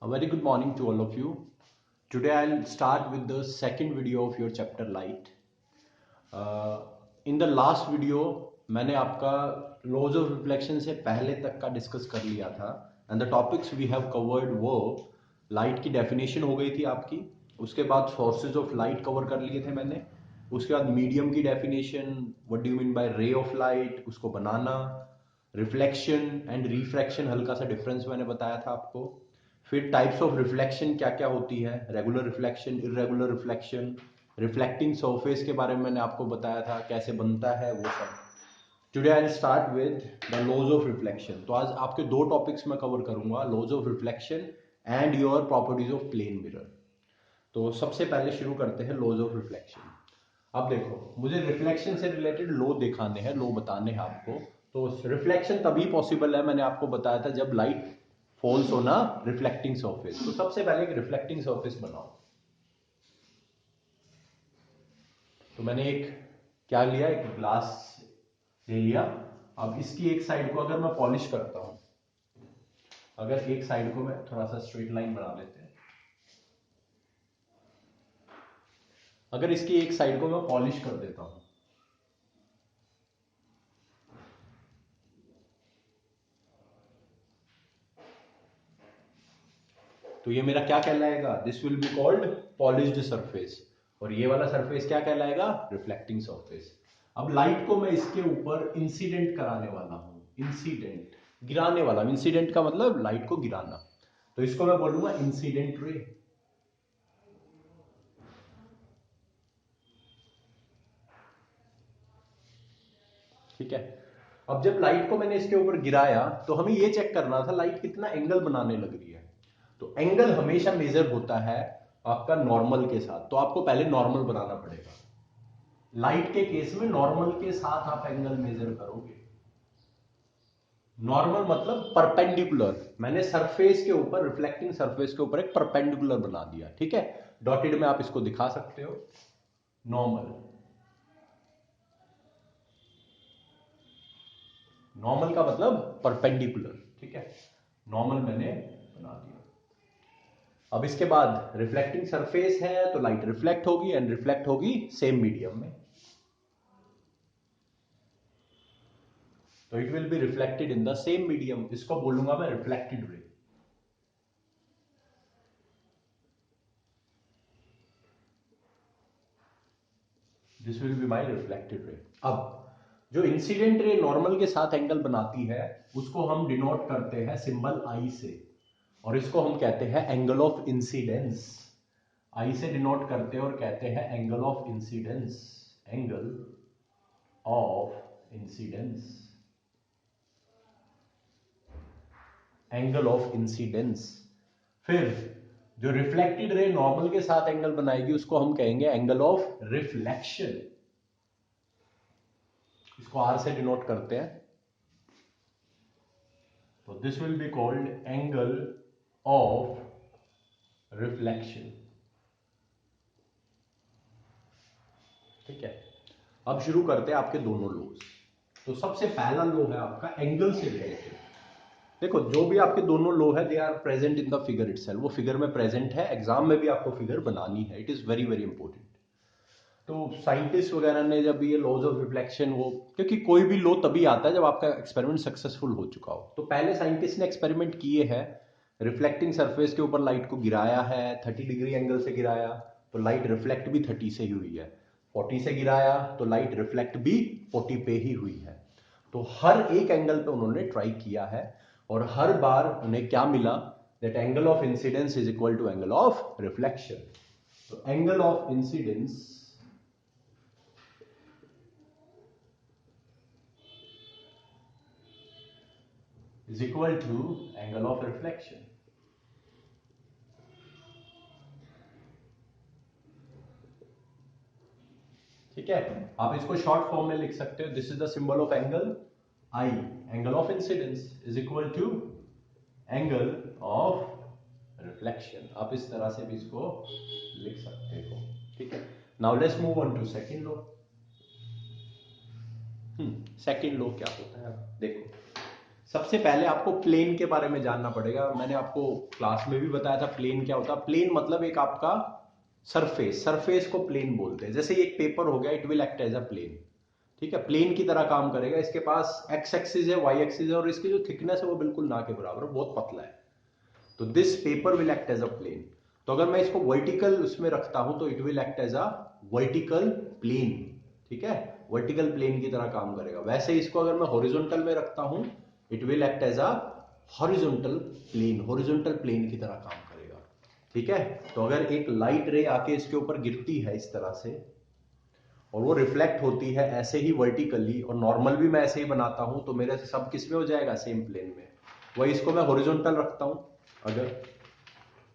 A very good morning to all of you. Today I'll start with the second video of your chapter Light. In the last video मैंने आपका laws of reflection से पहले तक का discuss कर लिया था and the topics we have covered वो लाइट की डेफिनेशन हो गई थी आपकी, उसके बाद सोर्सेज ऑफ लाइट कवर कर लिए थे मैंने, उसके बाद मीडियम की definition, what do you mean by ray of light, उसको बनाना, रिफ्लेक्शन एंड रिफ्रैक्शन, हल्का सा डिफरेंस मैंने बताया था आपको। फिर टाइप्स ऑफ रिफ्लेक्शन क्या क्या होती है, regular reflection, irregular reflection, reflecting surface के बारे में मैंने आपको बताया था कैसे बनता है वो सब। Today I start with the laws of reflection. तो आज आपके दो टॉपिक्स मैं कवर करूंगा, laws of reflection and your properties of plane mirror. तो सबसे पहले शुरू करते हैं लॉज ऑफ रिफ्लेक्शन। अब देखो, मुझे रिफ्लेक्शन से रिलेटेड लॉ दिखाने हैं, लॉ बताने हैं आपको। तो रिफ्लेक्शन तभी पॉसिबल है, मैंने आपको बताया था, जब light falls on a reflecting surface. तो सबसे पहले एक रिफ्लेक्टिंग सरफेस बनाओ। तो मैंने एक क्या लिया, एक ग्लास ले लिया। अब इसकी एक साइड को अगर मैं पॉलिश करता हूं, अगर एक साइड को मैं थोड़ा सा स्ट्रेट लाइन बना लेते हैं, अगर इसकी एक साइड को मैं पॉलिश कर देता हूं, तो ये मेरा क्या कहलाएगा, this will be called polished surface. और ये वाला सरफेस क्या कहलाएगा, रिफ्लेक्टिंग सरफेस। अब लाइट को मैं इसके ऊपर इंसिडेंट कराने वाला हूं, इंसिडेंट, गिराने वाला। इंसिडेंट का मतलब लाइट को गिराना, तो इसको मैं बोलूंगा इंसिडेंट रे। ठीक है। अब जब लाइट को मैंने इसके ऊपर गिराया तो हमें ये चेक करना था लाइट कितना एंगल बनाने लग रही है। तो एंगल हमेशा मेजर होता है आपका नॉर्मल के साथ, तो आपको पहले नॉर्मल बनाना पड़ेगा। लाइट के केस में नॉर्मल के साथ आप एंगल मेजर करोगे। नॉर्मल मतलब परपेंडिकुलर, मैंने सरफेस के ऊपर, रिफ्लेक्टिंग सरफेस के ऊपर एक परपेंडिकुलर बना दिया। ठीक है, डॉटेड में आप इसको दिखा सकते हो। नॉर्मल, नॉर्मल का मतलब परपेंडिकुलर। ठीक है, नॉर्मल मैंने बना दिया। अब इसके बाद रिफ्लेक्टिंग सरफेस है तो लाइट रिफ्लेक्ट होगी, एंड रिफ्लेक्ट होगी सेम मीडियम में, तो it will be reflected in the same medium. इसको बोलूंगा मैं reflected ray. This will be my reflected ray. अब जो इंसिडेंट रे नॉर्मल के साथ एंगल बनाती है उसको हम डिनोट करते हैं सिंबल आई से, और इसको हम कहते हैं एंगल ऑफ इंसिडेंस। आई से डिनोट करते हैं और कहते हैं angle of incidence, angle of incidence, angle of incidence. फिर जो रिफ्लेक्टेड रे नॉर्मल के साथ एंगल बनाएगी उसको हम कहेंगे एंगल ऑफ रिफ्लेक्शन, इसको आर से डिनोट करते हैं। तो this will be called angle of reflection. ठीक है, अब शुरू करते हैं आपके दोनों लॉज। तो सबसे पहला लॉ है आपका एंगल से रिलेटेड। देखो, जो भी आपके दोनों लॉ है they are present in the figure itself, वो फिगर में प्रेजेंट है, एग्जाम में भी आपको फिगर बनानी है, it is very very important. तो साइंटिस्ट वगैरह ने जब ये लॉज ऑफ रिफ्लेक्शन, वो क्योंकि कोई भी लॉ तभी आता है जब आपका एक्सपेरिमेंट सक्सेसफुल हो चुका हो, तो पहले साइंटिस्ट ने एक्सपेरिमेंट किए हैं, रिफ्लेक्टिंग सरफेस के ऊपर लाइट को गिराया है, 30 डिग्री एंगल से गिराया तो लाइट रिफ्लेक्ट भी 30 से ही हुई है, 40 से गिराया तो लाइट रिफ्लेक्ट भी 40 पे ही हुई है। तो हर एक एंगल पे उन्होंने ट्राई किया है, और हर बार उन्हें क्या मिला, that angle of incidence is equal to angle of reflection. तो angle of incidence is equal to angle of reflection. ठीक है, आप इसको शॉर्ट फॉर्म में लिख सकते हो, this is the symbol of angle I, angle of incidence is equal to angle of reflection. आप इस तरह से भी इसको लिख सकते हो। ठीक है, now let's move on to second law. Second law क्या होता है, देखो सबसे पहले आपको प्लेन के बारे में जानना पड़ेगा। मैंने आपको क्लास में भी बताया था प्लेन क्या होता है। प्लेन मतलब एक आपका सरफेस, सरफेस को प्लेन बोलते हैं। जैसे एक पेपर हो गया, it will act as a plane, ठीक है, प्लेन की तरह काम करेगा। इसके पास एक्स एक्सिस है, वाई एक्सिस है, और इसकी जो थिकनेस है वो बिल्कुल ना के बराबर है, बहुत पतला है। तो this paper will act as a plane. तो अगर मैं इसको वर्टिकल उसमें रखता हूं तो it will act as a vertical plane, ठीक है, वर्टिकल प्लेन की तरह काम करेगा। वैसे इसको अगर मैं हॉरिजॉन्टल में रखता हूं, it will act as a horizontal plane, horizontal plane की तरह काम करेगा, ठीक है। तो अगर एक लाइट रे आके इसके ऊपर गिरती है इस तरह से, और वो रिफ्लेक्ट होती है ऐसे ही वर्टिकली, और नॉर्मल भी मैं ऐसे ही बनाता हूं, तो मेरे सब किस में हो जाएगा, सेम प्लेन में। वही इसको मैं हॉरिजॉन्टल रखता हूं अगर,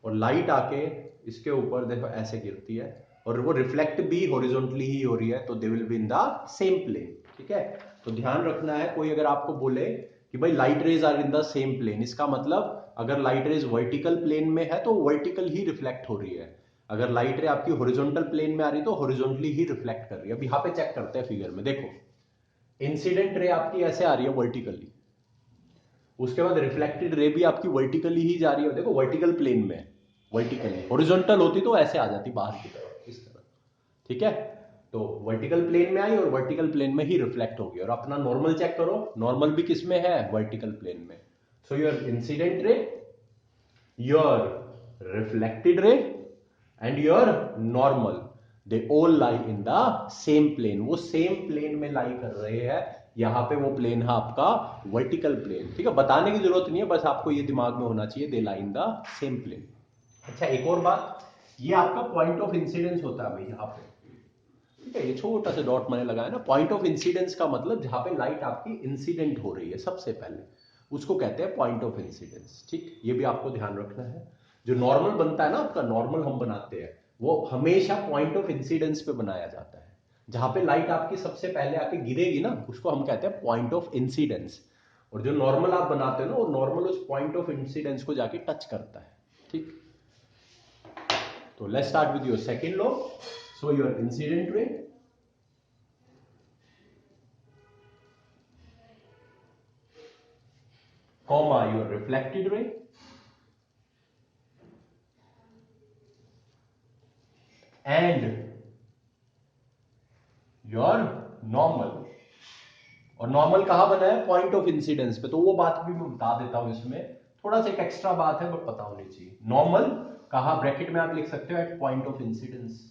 और लाइट आके इसके ऊपर देखो ऐसे गिरती है, और वो रिफ्लेक्ट भी हॉरिजॉन्टली ही हो रही है, तो they will be in the same plane, ठीक है। तो ध्यान रखना है, कोई अगर आपको बोले कि भाई light rays are in the same plane, इसका मतलब अगर लाइट रेज वर्टिकल प्लेन में है तो वर्टिकल ही रिफ्लेक्ट हो रही है, अगर लाइट रे आपकी हॉरिजॉन्टल प्लेन में आ रही है तो हॉरिजॉन्टली ही रिफ्लेक्ट कर रही है। अब यहां पे चेक करते हैं फिगर में, देखो इंसिडेंट रे आपकी ऐसे आ रही है वर्टिकली, उसके बाद रिफ्लेक्टेड रे भी आपकी वर्टिकली ही जा रही है, देखो वर्टिकल प्लेन में, वर्टिकली, हॉरिजॉन्टल होती तो ऐसे आ जाती बाहर की तरफ इस तरह, ठीक है। तो वर्टिकल प्लेन में आई और वर्टिकल प्लेन में ही रिफ्लेक्ट होगी। और अपना नॉर्मल चेक करो, नॉर्मल भी किस में है, वर्टिकल प्लेन में। So your incident ray, your reflected ray and your normal, they all lie in the same plane, वो सेम प्लेन में लाई कर रहे हैं। यहां पे वो प्लेन है आपका वर्टिकल प्लेन, ठीक है, बताने की जरूरत नहीं है, बस आपको ये दिमाग में होना चाहिए, दे लाई इन द सेम प्लेन। अच्छा एक और बात, ये आपका पॉइंट ऑफ इंसिडेंस होता है भाई यहां पे, ठीक है, ये छोटा सा डॉट मैंने लगाया ना, पॉइंट ऑफ इंसिडेंस का मतलब जहां पे लाइट आपकी इंसिडेंट हो रही है सबसे पहले, उसको कहते हैं पॉइंट ऑफ इंसिडेंस, ठीक, ये भी आपको ध्यान रखना है। जो नॉर्मल बनता है ना आपका, नॉर्मल हम बनाते हैं, वो हमेशा पॉइंट ऑफ इंसिडेंस पे बनाया जाता है। जहां पे लाइट आपकी सबसे पहले आके गिरेगी ना, उसको हम कहते हैं पॉइंट ऑफ इंसिडेंस, और जो नॉर्मल आप बनाते हो ना, वो नॉर्मल उस पॉइंट ऑफ इंसिडेंस को जाके टच करता है, ठीक। तो let's start with your second law. So your incident रे, comma your reflected ray, and your normal। और नॉर्मल कहां बना है, पॉइंट ऑफ इंसिडेंस पे, तो वो बात भी मैं बता देता हूं इसमें, थोड़ा सा एक एक्स्ट्रा बात है बट पता होनी चाहिए। नॉर्मल कहां, ब्रैकेट में आप लिख सकते हो एट पॉइंट ऑफ इंसिडेंस,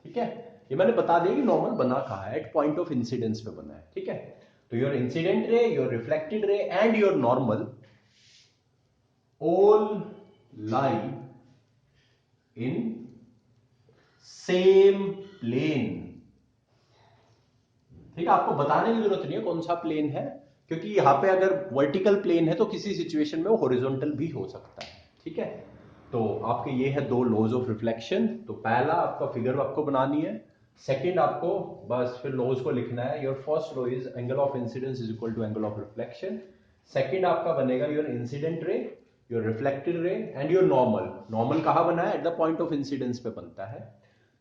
ठीक है। ये मैंने बता दिया कि नॉर्मल बना कहां है, एट पॉइंट ऑफ इंसिडेंस पे बना है, ठीक है। तो your incident ray, your reflected ray and your normal all lie in same plane, ठीक है। आपको बताने की जरूरत नहीं है कौन सा प्लेन है, क्योंकि यहां पे अगर वर्टिकल प्लेन है तो किसी सिचुएशन में वो हॉरिजॉन्टल भी हो सकता है, ठीक है। तो आपके ये है दो लॉज ऑफ रिफ्लेक्शन। तो पहला आपका फिगर आपको बनानी है, सेकंड आपको बस फिर लॉज को लिखना है। Your first law is angle of incidence is equal to angle of reflection. Second आपका बनेगा your incident ray, your reflected ray and your normal. Normal कहां बना है, at the point of incidence पे बनता है।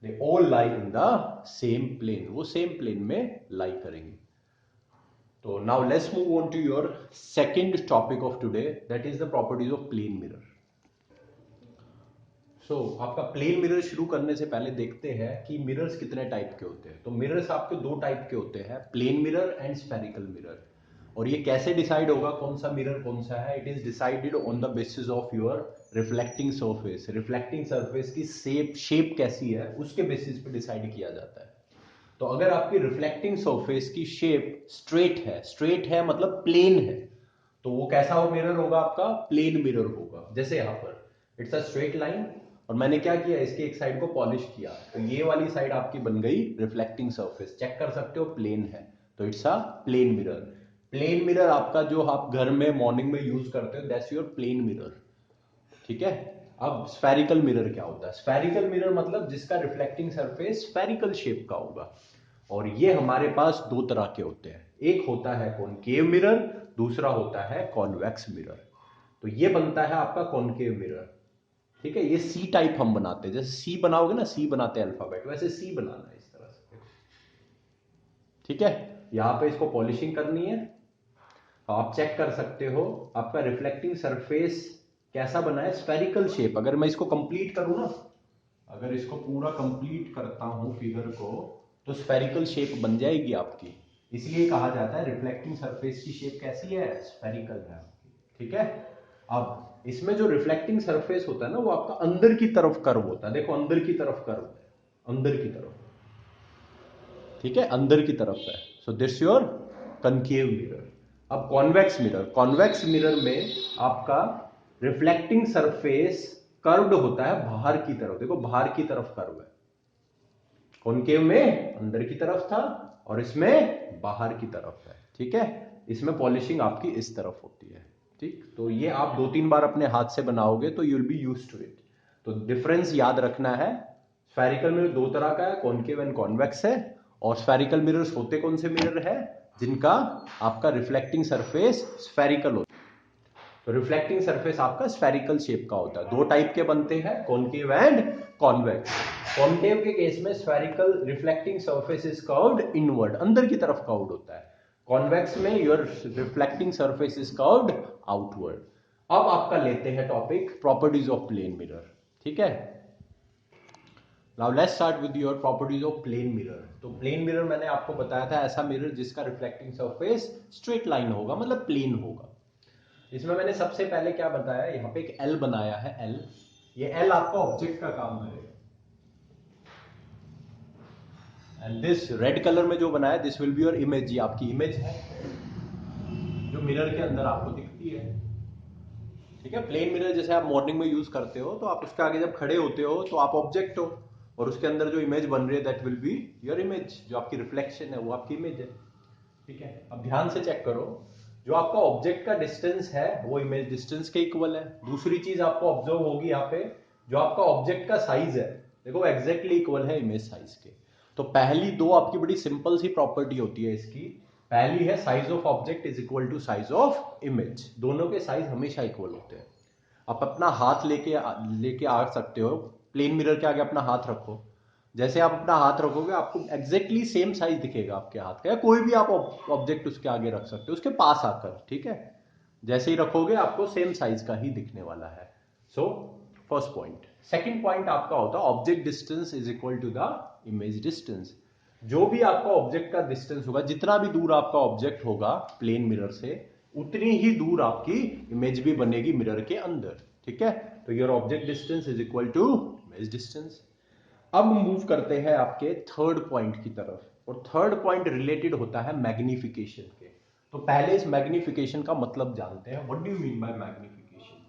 They all lie in the same plane, वो same plane में लाई करेंगे। तो now let's move on to your second topic of today, that is the properties of plane mirror. So आपका plane mirror शुरू करने से पहले देखते हैं कि मिरर्स कितने टाइप के होते हैं। तो मिरर्स आपके दो टाइप के होते हैं, plane mirror and spherical mirror. और ये कैसे डिसाइड होगा कौन सा मिरर कौन सा है, it is decided on the basis of your reflecting surface. Reflecting surface की शेप कैसी है उसके बेसिस पे डिसाइड किया जाता है। तो अगर आपकी रिफ्लेक्टिंग सरफेस की शेप स्ट्रेट है मतलब प्लेन है, तो वो कैसा हो मिरर होगा आपका, प्लेन मिरर होगा। जैसे यहां पर इट्स अ स्ट्रेट लाइन, और मैंने क्या किया, इसके एक साइड को पॉलिश किया, तो ये वाली साइड आपकी बन गई रिफ्लेक्टिंग सरफेस, चेक कर सकते हो प्लेन है, तो it's a plane mirror. Plane mirror आपका जो आप घर में मॉर्निंग में यूज करते हो, दैट्स योर प्लेन मिरर, ठीक है। अब स्फेरिकल मिरर क्या होता है, स्फेरिकल मिरर मतलब जिसका रिफ्लेक्टिंग सरफेस स्फेरिकल शेप का होगा। और ये हमारे पास दो तरह के होते हैं, एक होता है कॉनकेव मिरर, दूसरा होता है कॉन्वेक्स मिरर। तो ये बनता है आपका कॉनकेव मिरर, ठीक है, ये सी टाइप हम बनाते हैं, जैसे सी बनाओगे ना, सी बनाते हैं अल्फाबेट, वैसे सी बनाना है इस तरह से। ठीक है, यहां पे इसको पॉलिशिंग करनी है। आप चेक कर सकते हो आपका रिफ्लेक्टिंग सरफेस कैसा बना है, स्फेरिकल शेप। अगर मैं इसको कंप्लीट करूं ना, अगर इसको पूरा कंप्लीट करता हूं फिगर को, तो स्फेरिकल शेप बन जाएगी आपकी। इसलिए कहा जाता है रिफ्लेक्टिंग सरफेस की शेप कैसी है, स्फेरिकल है आपकी। ठीक है, अब इसमें जो रिफ्लेक्टिंग सरफेस होता है ना, वो आपका अंदर की तरफ कर्व होता है। देखो अंदर की तरफ कर्व है, अंदर की तरफ। ठीक है, अंदर की तरफ है। So this your concave mirror. अब कॉन्वेक्स मिरर, कॉन्वेक्स मिरर में आपका रिफ्लेक्टिंग सरफेस कर्व्ड होता है बाहर की तरफ। देखो बाहर की तरफ कर्व है, कॉन्केव में अंदर की तरफ था और इसमें बाहर की तरफ है। ठीक है, इसमें पॉलिशिंग आपकी इस तरफ होती है। ठीक, तो ये आप 2-3 बार अपने हाथ से बनाओगे तो you will be used to it. तो डिफरेंस याद रखना है, स्फेरिकल मिरर दो तरह का है, कॉन्केव एंड कॉन्वेक्स है। और स्फेरिकल मिरर्स होते कौन से मिरर है, जिनका आपका रिफ्लेक्टिंग सरफेस स्फेरिकल होता है। तो रिफ्लेक्टिंग सरफेस आपका स्फेरिकल शेप का होता है। दो टाइप के बनते हैं, कॉन्केव एंड कॉन्वेक्स। कॉन्केव के केस में spherical reflecting surface is curved inward, अंदर की तरफ कर्व्ड होता है। कॉन्वेक्स में your reflecting surface is curved outward. अब आपका लेते हैं topic properties of plane mirror. ठीक है, now let's start with your properties of plane mirror. तो प्लेन मिरर मैंने आपको बताया था ऐसा मिरर जिसका रिफ्लेक्टिंग सरफेस स्ट्रेट लाइन होगा, मतलब प्लेन होगा। इसमें मैंने सबसे पहले क्या बताया, यहाँ पे एक एल बनाया है, एल। ये एल आपका ऑब्जेक्ट का काम करेगा। एंड दिस रेड कलर में जो बनाया, this will be your image. ये आपकी इमेज है जो मिरर के अंदर आपको दिखती है। ठीक है, प्लेन मिरर जैसे आप मॉर्निंग में यूज करते हो, तो आप उसके आगे जब खड़े होते हो तो आप ऑब्जेक्ट हो, और उसके अंदर जो इमेज बन रही है that will be your image. जो आपकी रिफ्लेक्शन है वो आपकी इमेज है। ठीक है, अब ध्यान से चेक करो, जो आपका ऑब्जेक्ट का डिस्टेंस है वो इमेज डिस्टेंस के इक्वल है। दूसरी चीज आपको ऑब्जर्व होगी यहाँ पे, जो आपका ऑब्जेक्ट का साइज है, देखो एग्जैक्टली इक्वल है इमेज साइज के। तो पहली दो आपकी बड़ी सिंपल सी प्रॉपर्टी होती है इसकी। पहली है size of object is equal to size of image. दोनों के साइज हमेशा इक्वल होते हैं। आप अपना हाथ लेके आ सकते हो, प्लेन मिरर के आगे अपना हाथ रखो। जैसे आप अपना हाथ रखोगे आपको एग्जैक्टली सेम साइज दिखेगा आपके हाथ का, या कोई भी आप ऑब्जेक्ट उसके आगे रख सकते हो उसके पास आकर। ठीक है, जैसे ही रखोगे आपको सेम साइज का ही दिखने वाला है। So first point. Second point आपका होता है object distance is equal to the image distance. जो भी आपका ऑब्जेक्ट का डिस्टेंस होगा, जितना भी दूर आपका ऑब्जेक्ट होगा प्लेन मिरर से, उतनी ही दूर आपकी इमेज भी बनेगी मिरर के अंदर। ठीक है, तो your object distance is equal to image distance. अब मूव करते हैं आपके थर्ड पॉइंट की तरफ, और थर्ड पॉइंट रिलेटेड होता है मैग्निफिकेशन के। तो पहले इस मैग्निफिकेशन का मतलब जानते हैं, what do you mean by magnification.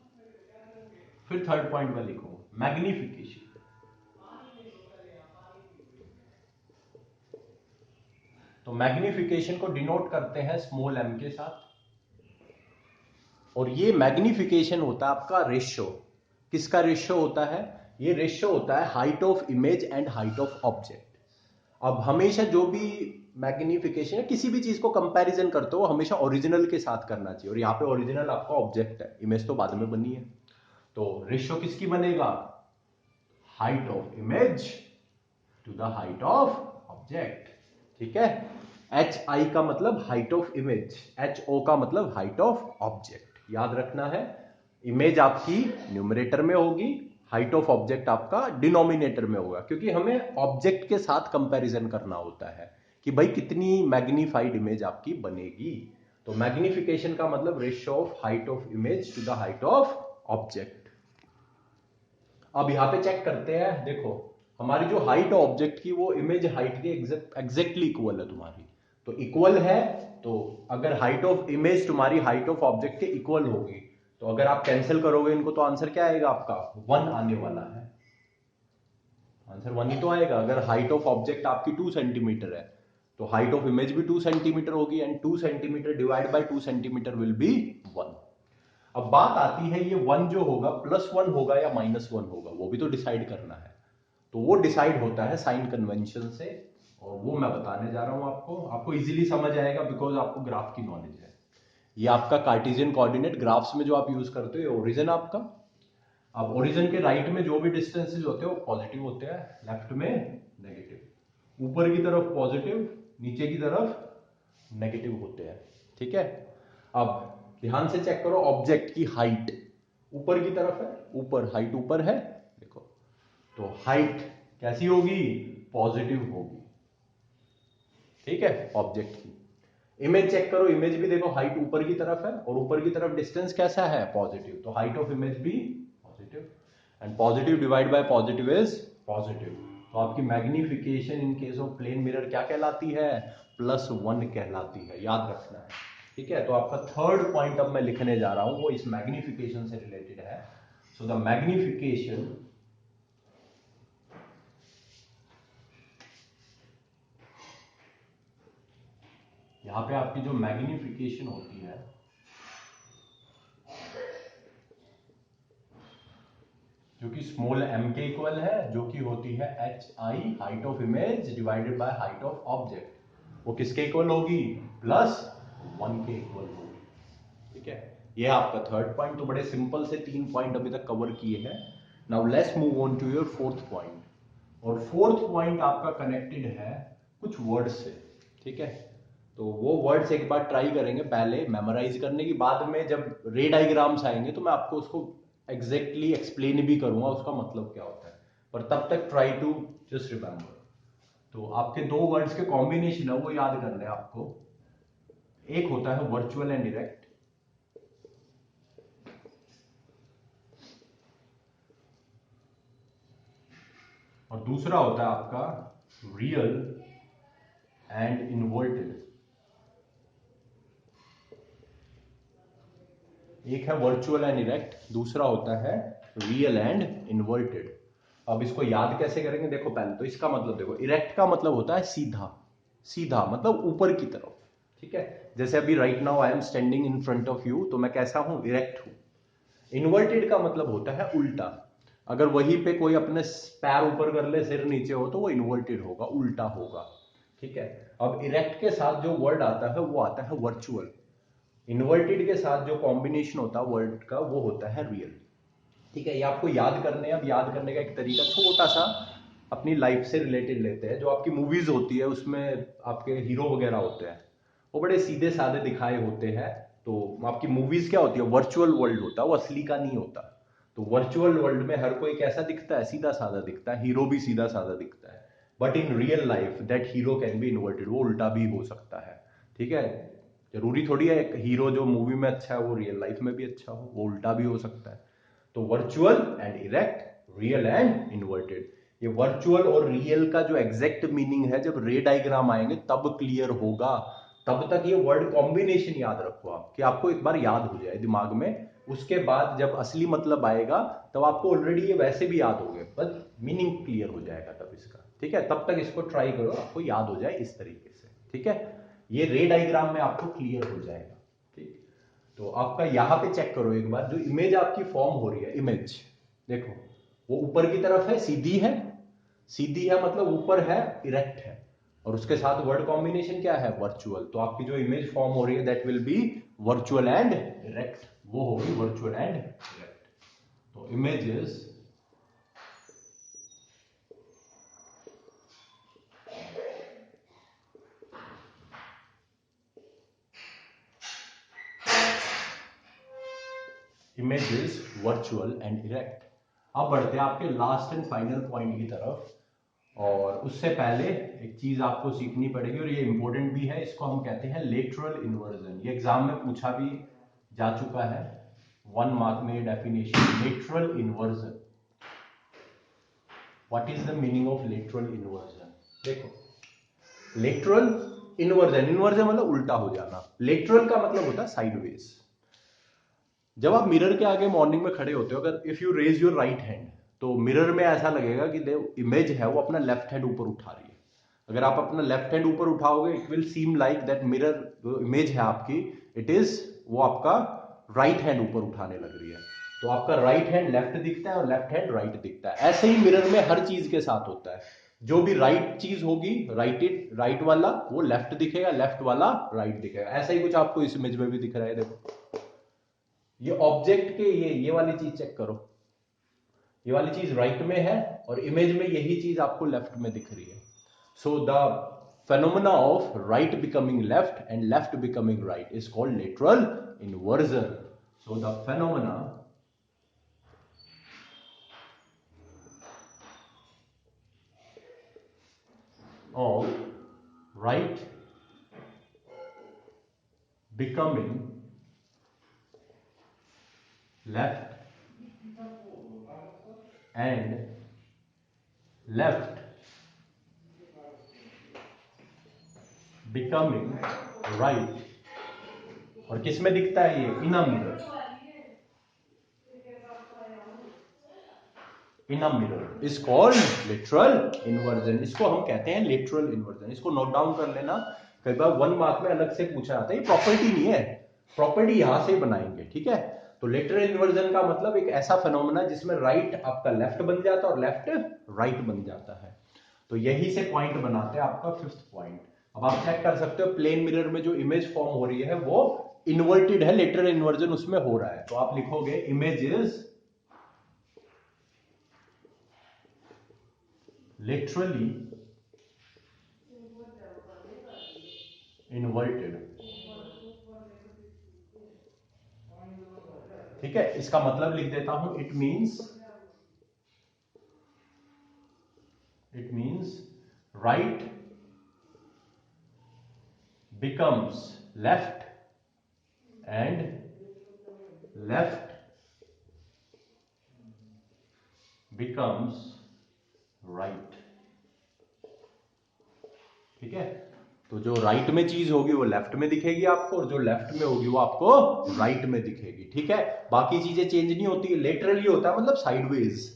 फिर थर्ड पॉइंट में लिखूंगा मैग्निफिकेशन। तो मैग्निफिकेशन को डिनोट करते हैं स्मॉल m के साथ, और ये मैग्निफिकेशन होता है आपका रेशियो। किसका रेशियो होता है, ये रेशियो होता है height of image and height of object. अब हमेशा जो भी मैग्निफिकेशन है, किसी भी चीज को कंपैरिजन करते हो हमेशा ओरिजिनल के साथ करना चाहिए, और यहाँ पे ओरिजिनल आपका ऑब्जेक्ट है, इमेज तो बाद में बनी है। तो रेशियो किसकी बनेगा, height of image to the height of object. ठीक है, एच आई का मतलब height of image, H O का मतलब हाइट ऑफ ऑब्जेक्ट। याद रखना है, इमेज आपकी न्यूमरेटर में होगी, हाइट ऑफ ऑब्जेक्ट आपका डिनोमिनेटर में होगा, क्योंकि हमें ऑब्जेक्ट के साथ कंपैरिजन करना होता है कि भाई कितनी मैग्नीफाइड इमेज आपकी बनेगी। तो मैग्निफिकेशन का मतलब ratio of height of image to the height of object. अब यहां पे चेक करते हैं, देखो हमारी जो हाइट है ऑब्जेक्ट की, वो इमेज हाइट के एग्जैक्टली इक्वल है तुम्हारी। तो इक्वल है, तो अगर हाइट ऑफ इमेज तुम्हारी हाइट ऑफ ऑब्जेक्ट के इक्वल होगी, तो अगर आप कैंसिल करोगे इनको तो आंसर क्या आएगा आपका, 1 आने वाला है। आंसर 1 ही तो आएगा। अगर हाइट ऑफ ऑब्जेक्ट आपकी 2 सेंटीमीटर है, तो हाइट ऑफ इमेज भी 2 सेंटीमीटर होगी, and 2 centimetre divide by 2 centimetre will be 1। अब बात आती है ये 1 जो होगा +1 होगा या -1 होगा, वो भी तो डिसाइड करना है। तो वो डिसाइड होता है साइन कन्वेंशन से, और वो मैं बताने जा रहा हूं आपको इजीली समझ आएगा बिकॉज आपको ग्राफ की नॉलेज है। ये आपका कार्टेशियन कोऑर्डिनेट ग्राफ्स में जो आप यूज करते हो, ओरिजिन आपका, अब ओरिजिन के राइट में जो भी डिस्टेंसेस होते हैं वो पॉजिटिव होते हैं, लेफ्ट में नेगेटिव। ऊपर की तरफ पॉजिटिव, नीचे की तरफ नेगेटिव होते हैं, ठीक है। अब ध्यान से चेक करो, ऑब्जेक्ट की हाइट ऊपर की तरफ है, ऊपर हाइट ऊपर है, देखो तो हाइट कैसी होगी, पॉजिटिव होगी, ठीक है, ऑब्जेक्ट की। इमेज चेक करो, इमेज भी देखो हाइट ऊपर की तरफ है और ऊपर की तरफ डिस्टेंस कैसा है, पॉजिटिव, तो हाइट ऑफ इमेज भी positive, and positive divide by positive is positive. तो आपकी magnification in case of plane mirror क्या कहलाती है, +1 कहलाती है, याद रखना है, ठीक है। तो आपका थर्ड पॉइंट अब मैं लिखने जा रहा हूं, वो इस मैग्निफिकेशन से रिलेटेड है। सो द मैग्निफिकेशन यहां पे आपकी जो मैग्निफिकेशन होती है जो कि स्मॉल m के इक्वल है, जो कि होती है hi, height of image divided by height of object, वो किसके इक्वल होगी, +1 के इक्वल होगी, ठीक है। ये आपका थर्ड पॉइंट। तो बड़े सिंपल से 3 पॉइंट अभी तक कवर किए हैं। Now let's move on to your fourth point. और फोर्थ पॉइंट आपका कनेक्टेड है कुछ वर्ड्स से, ठीक है। तो वो वर्ड्स एक बार ट्राई करेंगे पहले मेमोराइज करने की, बाद में जब रे डायग्राम्स आएंगे तो मैं आपको उसको एग्जैक्टली एक्सप्लेन भी करूंगा उसका मतलब क्या होता है, पर तब तक ट्राई टू जस्ट रिमेंबर। तो आपके दो वर्ड्स के कॉम्बिनेशन है वो याद करने हैं आपको। एक होता है वर्चुअल एंड इरेक्ट, और दूसरा होता है आपका रियल एंड इन्वर्टेड। एक है वर्चुअल एंड इरेक्ट, दूसरा होता है रियल एंड इन्वर्टेड। अब इसको याद कैसे करेंगे, देखो पहले तो इसका मतलब देखो, इरेक्ट का मतलब होता है सीधा, सीधा मतलब ऊपर की तरफ, ठीक है। जैसे अभी right now I am standing in front of you, तो मैं कैसा हूं, इरेक्ट हूं। इन्वर्टेड का मतलब होता है उल्टा, अगर वहीं पे कोई अपने पैर ऊपर कर ले, सिर नीचे हो, तो वो इन्वर्टेड होगा, उल्टा होगा, ठीक है। अब इरेक्ट के साथ जो वर्ड आता है वो आता है वर्चुअल, इन्वर्टेड के साथ जो कॉम्बिनेशन होता है वर्ड का वो होता है रियल, ठीक है। ये आपको याद करने, अब याद करने का एक तरीका छोटा सा अपनी लाइफ से रिलेटेड लेते हैं। जो आपकी मूवीज होती है उसमें आपके हीरो वगैरह होते हैं, वो बड़े सीधे साधे दिखाए होते हैं। तो आपकी मूवीज क्या होती है, वर्चुअल वर्ल्ड होता है, वो असली का नहीं होता। तो वर्चुअल वर्ल्ड में हर कोई कैसा दिखता है, सीधा साधा दिखता है, हीरो भी सीधा साधा दिखता है। But in real life that hero can be inverted, वो उल्टा भी हो सकता है, ठीक है। जरूरी थोड़ी है एक हीरो जो मूवी में अच्छा है वो रियल लाइफ में भी अच्छा हो, वो उल्टा भी हो सकता है। तो virtual and erect, real and inverted. ये वर्चुअल और रियल का जो एग्जैक्ट मीनिंग है जब रे डायग्राम आएंगे तब क्लियर होगा। तब तक ये वर्ड कॉम्बिनेशन याद रखो आप, कि आपको एक बार याद हो जाए दिमाग में, उसके बाद जब असली मतलब आएगा तब आपको ऑलरेडी ये वैसे भी याद हो गए, बस मीनिंग क्लियर हो जाएगा तब इसका, ठीक है। तब तक इसको ट्राई करो, आपको याद हो जाए इस तरीके से, ठीक है। ये रे डायग्राम में आपको क्लियर हो जाएगा, ठीक। तो आपका यहां पे चेक करो एक बार, जो इमेज आपकी फॉर्म हो रही है, इमेज देखो वो ऊपर की तरफ है, सीधी है, सीधी है मतलब ऊपर है, इरेक्ट है, और उसके साथ वर्ड कॉम्बिनेशन क्या है, वर्चुअल। तो आपकी जो इमेज फॉर्म हो रही है that will be virtual and erect, वो होगी वर्चुअल एंड इरेक्ट। तो images images virtual and erect. अब बढ़ते हैं आपके लास्ट एंड फाइनल पॉइंट की तरफ, और उससे पहले एक चीज आपको सीखनी पड़ेगी, और ये इंपॉर्टेंट भी है, इसको हम कहते हैं लेटरल इन्वर्जन। ये एग्जाम में पूछा भी जा चुका है, 1 मार्क में definition, lateral inversion. What is the meaning of lateral inversion, देखो लेटरल इन्वर्जन, इन्वर्जन मतलब उल्टा हो जाना, लेटरल का मतलब होता है साइडवेज। जब आप मिरर के आगे मॉर्निंग में खड़े होते हो, अगर if you raise your right hand, तो मिरर में ऐसा लगेगा कि इमेज है वो अपना लेफ्ट हैंड ऊपर उठा रही है। अगर आप अपना लेफ्ट हैंड ऊपर उठाओगे, it will seem like that mirror जो इमेज है आपकी, इट इज वो आपका राइट हैंड ऊपर उठाने लग रही है। तो आपका राइट हैंड लेफ्ट दिखता है और लेफ्ट हैंड राइट दिखता है। ऐसे ही मिरर में हर चीज के साथ होता है, जो भी राइट चीज होगी, राइट वाला वो लेफ्ट दिखेगा, लेफ्ट वाला राइट दिखेगा। ऐसा ही कुछ आपको इस इमेज में भी दिख रहा है, देखो ये ऑब्जेक्ट के ये वाली चीज चेक करो, ये वाली चीज राइट में है और इमेज में यही चीज आपको लेफ्ट में दिख रही है. So the phenomena of right becoming left and left becoming right is called lateral inversion. So the phenomena of right becoming left and left becoming right. और किस में दिखता है ये? In a mirror. In a mirror is called lateral inversion. इसको हम कहते हैं लेटरल इन्वर्जन. इसको नोट डाउन कर लेना. कई बार 1 मार्क में अलग से पूछा जाता है. ये प्रॉपर्टी नहीं है, प्रॉपर्टी यहां से बनाएंगे. ठीक है. तो लेटरल इन्वर्जन का मतलब एक ऐसा फिनोमेना जिसमें राइट आपका लेफ्ट बन जाता है और लेफ्ट राइट बन जाता है. तो यही से पॉइंट बनाते हैं आपका 5th पॉइंट. अब आप चेक कर सकते हो प्लेन मिरर में जो इमेज फॉर्म हो रही है वो इन्वर्टेड है. लेटरल इन्वर्जन उसमें हो रहा है. तो आप लिखोगे इमेज इज literally inverted. ठीक है. इसका मतलब लिख देता हूं. It means right becomes left and left becomes right. ठीक है. तो जो राइट में चीज होगी वो लेफ्ट में दिखेगी आपको और जो लेफ्ट में होगी वो आपको राइट में दिखेगी. ठीक है. बाकी चीजें चेंज नहीं होती है. लेटरली होता है मतलब साइडवेज.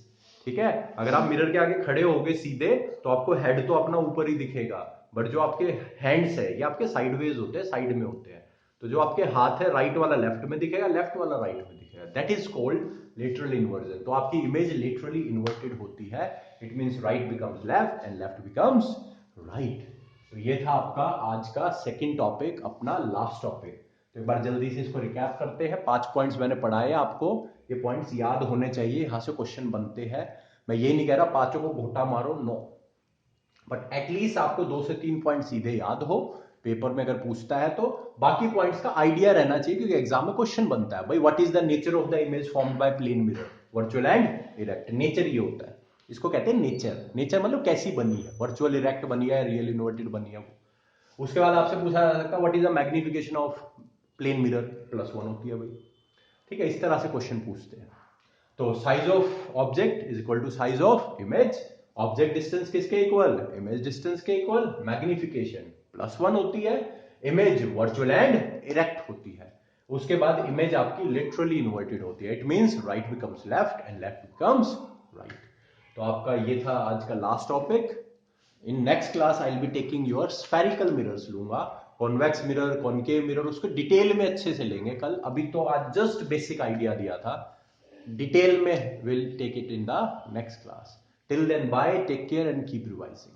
ठीक है. अगर आप मिरर के आगे खड़े होगे सीधे तो आपको हेड तो अपना ऊपर ही दिखेगा, बट जो आपके हैंड्स है ये आपके साइडवेज होते हैं, साइड में होते हैं. तो जो आपके हाथ है राइट वाला लेफ्ट में दिखेगा, लेफ्ट वाला राइट में दिखेगा. That is called lateral inversion. तो आपकी इमेज लेटरली इन्वर्टेड होती है. It means right becomes left and left becomes right. तो ये था आपका आज का सेकंड टॉपिक, अपना लास्ट टॉपिक. तो एक बार जल्दी से इसको रिकैप करते हैं. 5 पॉइंट्स मैंने पढ़ाए आपको. ये पॉइंट्स याद होने चाहिए. यहां से क्वेश्चन बनते हैं. मैं ये नहीं कह रहा 5 को घोटा मारो, नो, बट एटलीस्ट आपको 2 से 3 पॉइंट सीधे याद हो. पेपर में अगर पूछता है तो बाकी पॉइंट्स का आइडिया रहना चाहिए, क्योंकि एग्जाम में क्वेश्चन बनता है. भाई what is the nature of the image formed by plane mirror? Virtual and erect. Nature ये होता है. इसको कहते हैं नेचर. नेचर मतलब कैसी बनी है, वर्चुअल इरेक्ट बनी है, रियल इन्वर्टेड बनी है. उसके बाद आपसे पूछा जा सकता है what is the magnification of plane mirror? +1 होती है भाई. ठीक है. इस तरह से क्वेश्चन पूछते हैं. तो size of object is equal to size of image. Object distance किसके इक्वल? इमेज डिस्टेंस के इक्वल. मैग्निफिकेशन +1 होती है. इमेज वर्चुअल एंड इरेक्ट होती है. उसके बाद इमेज आपकी लिटरली इन्वर्टेड होती है. It means right becomes left and left becomes right. तो आपका ये था आज का last topic. In next class I will be taking your spherical mirrors लूंगा. कॉन्वेक्स मिरर, कॉनकेव मिरर, उसको डिटेल में अच्छे से लेंगे कल. अभी तो आज जस्ट बेसिक आइडिया दिया था. डिटेल में will take it in the next class. Till then bye, take care and keep revising.